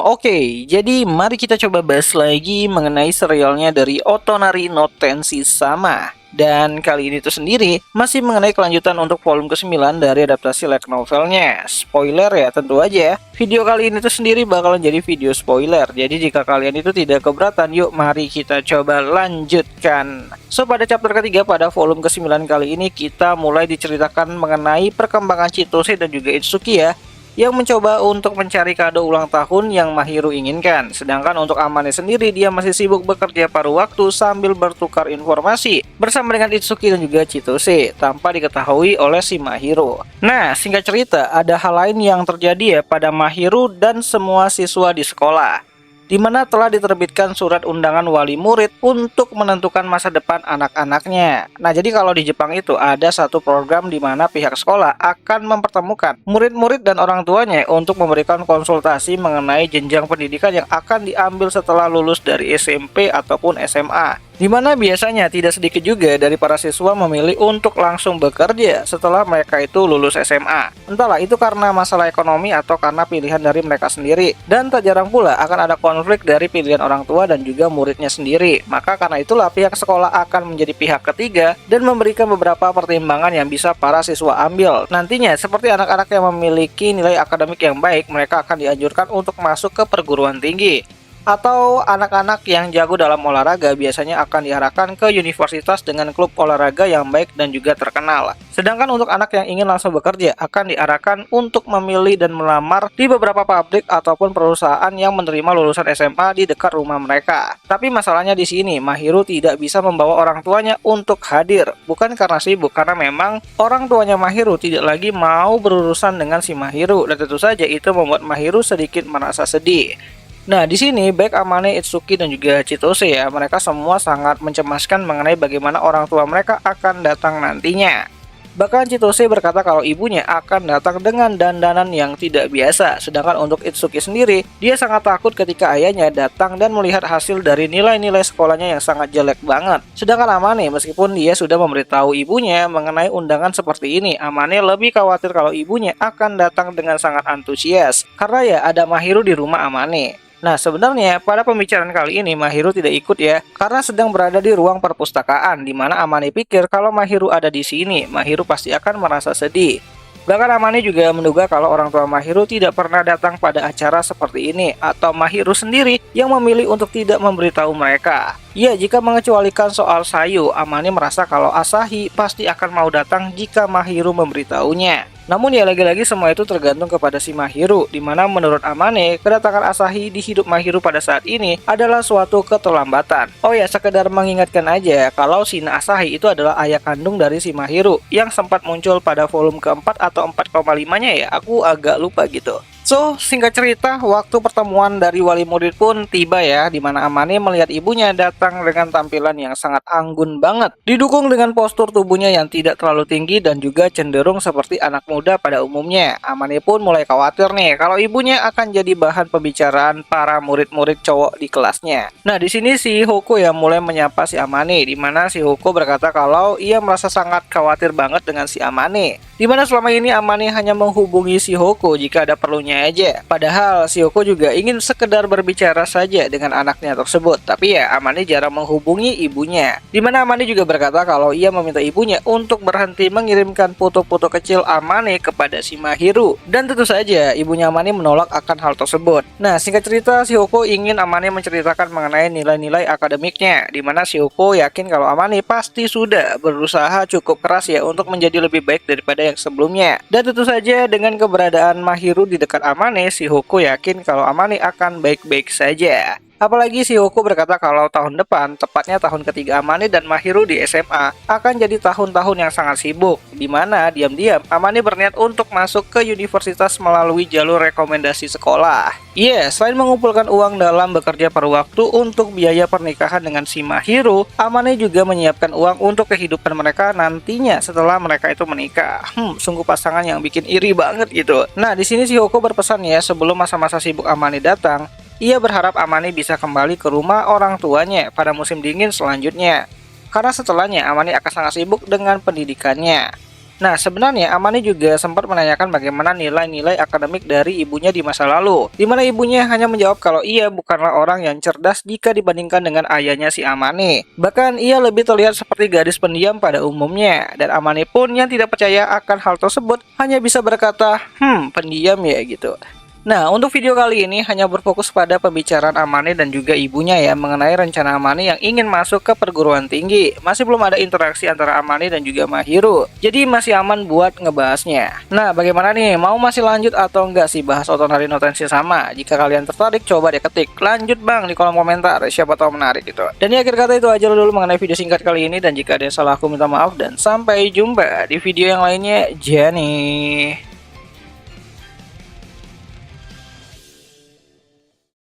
Oke, jadi mari kita coba bahas lagi mengenai serialnya dari Otonari no Tenshi-sama. Dan kali ini tuh sendiri masih mengenai kelanjutan untuk volume ke-9 dari adaptasi light novelnya. Spoiler ya tentu aja. Video kali ini tuh sendiri bakalan jadi video spoiler. Jadi jika kalian itu tidak keberatan, yuk mari kita coba lanjutkan. So pada chapter ketiga pada volume ke-9 kali ini kita mulai diceritakan mengenai perkembangan Chitose dan juga Itsuki ya, yang mencoba untuk mencari kado ulang tahun yang Mahiru inginkan. Sedangkan untuk Amane sendiri, dia masih sibuk bekerja paruh waktu sambil bertukar informasi bersama dengan Itsuki dan juga Chitose tanpa diketahui oleh si Mahiru. Nah, singkat cerita, ada hal lain yang terjadi ya pada Mahiru dan semua siswa di sekolah, di mana telah diterbitkan surat undangan wali murid untuk menentukan masa depan anak-anaknya. Nah, jadi kalau di Jepang itu ada satu program di mana pihak sekolah akan mempertemukan murid-murid dan orang tuanya untuk memberikan konsultasi mengenai jenjang pendidikan yang akan diambil setelah lulus dari SMP ataupun SMA. Di mana biasanya tidak sedikit juga dari para siswa memilih untuk langsung bekerja setelah mereka itu lulus SMA. Entahlah itu karena masalah ekonomi atau karena pilihan dari mereka sendiri. Dan tak jarang pula akan ada konflik dari pilihan orang tua dan juga muridnya sendiri. Maka karena itulah pihak sekolah akan menjadi pihak ketiga dan memberikan beberapa pertimbangan yang bisa para siswa ambil. Nantinya seperti anak-anak yang memiliki nilai akademik yang baik, mereka akan dianjurkan untuk masuk ke perguruan tinggi. Atau anak-anak yang jago dalam olahraga biasanya akan diarahkan ke universitas dengan klub olahraga yang baik dan juga terkenal. Sedangkan untuk anak yang ingin langsung bekerja akan diarahkan untuk memilih dan melamar di beberapa pabrik ataupun perusahaan yang menerima lulusan SMA di dekat rumah mereka. Tapi masalahnya di sini, Mahiru tidak bisa membawa orang tuanya untuk hadir. Bukan karena sibuk, karena memang orang tuanya Mahiru tidak lagi mau berurusan dengan si Mahiru, dan tentu saja itu membuat Mahiru sedikit merasa sedih. Nah, di sini baik Amane, Itsuki dan juga Chitose ya, mereka semua sangat mencemaskan mengenai bagaimana orang tua mereka akan datang nantinya. Bahkan Chitose berkata kalau ibunya akan datang dengan dandanan yang tidak biasa. Sedangkan untuk Itsuki sendiri, dia sangat takut ketika ayahnya datang dan melihat hasil dari nilai-nilai sekolahnya yang sangat jelek banget. Sedangkan Amane, meskipun dia sudah memberitahu ibunya mengenai undangan seperti ini, Amane lebih khawatir kalau ibunya akan datang dengan sangat antusias. Karena ya ada Mahiru di rumah Amane. Nah, sebenarnya pada pembicaraan kali ini Mahiru tidak ikut ya, karena sedang berada di ruang perpustakaan, di mana Amane pikir kalau Mahiru ada di sini, Mahiru pasti akan merasa sedih. Bahkan Amane juga menduga kalau orang tua Mahiru tidak pernah datang pada acara seperti ini, atau Mahiru sendiri yang memilih untuk tidak memberitahu mereka. Ya, jika mengecualikan soal Sayu, Amane merasa kalau Asahi pasti akan mau datang jika Mahiru memberitahunya. Namun ya lagi-lagi semua itu tergantung kepada si Mahiru, di mana menurut Amane, kedatangan Asahi di hidup Mahiru pada saat ini adalah suatu keterlambatan. Oh ya, sekedar mengingatkan aja kalau Shina Asahi itu adalah ayah kandung dari si Mahiru yang sempat muncul pada volume keempat atau 4,5-nya ya, aku agak lupa gitu. So, singkat cerita, waktu pertemuan dari wali murid pun tiba ya, di mana Amane melihat ibunya datang dengan tampilan yang sangat anggun banget, didukung dengan postur tubuhnya yang tidak terlalu tinggi dan juga cenderung seperti anak muda pada umumnya. Amane pun mulai khawatir nih kalau ibunya akan jadi bahan pembicaraan para murid-murid cowok di kelasnya. Nah, di sini si Hoko yang mulai menyapa si Amane, di mana si Hoko berkata kalau ia merasa sangat khawatir banget dengan si Amane, di mana selama ini Amane hanya menghubungi si Hoko jika ada perlunya aja. Padahal si Hoko juga ingin sekedar berbicara saja dengan anaknya tersebut. Tapi ya Amane jarang menghubungi ibunya. Dimana Amane juga berkata kalau ia meminta ibunya untuk berhenti mengirimkan foto-foto kecil Amane kepada si Mahiru. Dan tentu saja ibunya Amane menolak akan hal tersebut. Nah, singkat cerita si Hoko ingin Amane menceritakan mengenai nilai-nilai akademiknya. Dimana si Hoko yakin kalau Amane pasti sudah berusaha cukup keras ya untuk menjadi lebih baik daripada yang sebelumnya. Dan tentu saja dengan keberadaan Mahiru di dekat Amane, si Hoko yakin kalau Amane akan baik-baik saja. Apalagi si Hoko berkata kalau tahun depan, tepatnya tahun ketiga Amane dan Mahiru di SMA, akan jadi tahun-tahun yang sangat sibuk, di mana diam-diam Amane berniat untuk masuk ke universitas melalui jalur rekomendasi sekolah. Selain mengumpulkan uang dalam bekerja paruh waktu untuk biaya pernikahan dengan si Mahiru, Amane juga menyiapkan uang untuk kehidupan mereka nantinya setelah mereka itu menikah. Sungguh pasangan yang bikin iri banget gitu. Nah, di sini si Hoko berpesan ya, sebelum masa-masa sibuk Amane datang, ia berharap Amane bisa kembali ke rumah orang tuanya pada musim dingin selanjutnya. Karena setelahnya Amane akan sangat sibuk dengan pendidikannya. Nah, sebenarnya Amane juga sempat menanyakan bagaimana nilai-nilai akademik dari ibunya di masa lalu, di mana ibunya hanya menjawab kalau ia bukanlah orang yang cerdas jika dibandingkan dengan ayahnya si Amane. Bahkan ia lebih terlihat seperti gadis pendiam pada umumnya, dan Amane pun yang tidak percaya akan hal tersebut hanya bisa berkata, pendiam ya gitu. Nah, untuk video kali ini hanya berfokus pada pembicaraan Amane dan juga ibunya ya mengenai rencana Amane yang ingin masuk ke perguruan tinggi. Masih belum ada interaksi antara Amane dan juga Mahiru. Jadi masih aman buat ngebahasnya. Nah, bagaimana nih? Mau masih lanjut atau enggak sih bahas Otonari no Tenshi Sama? Jika kalian tertarik, coba deh ketik lanjut bang di kolom komentar. Siapa tahu menarik gitu. Dan di akhir kata itu aja dulu mengenai video singkat kali ini. Dan jika ada yang salah aku minta maaf dan sampai jumpa di video yang lainnya. Jani.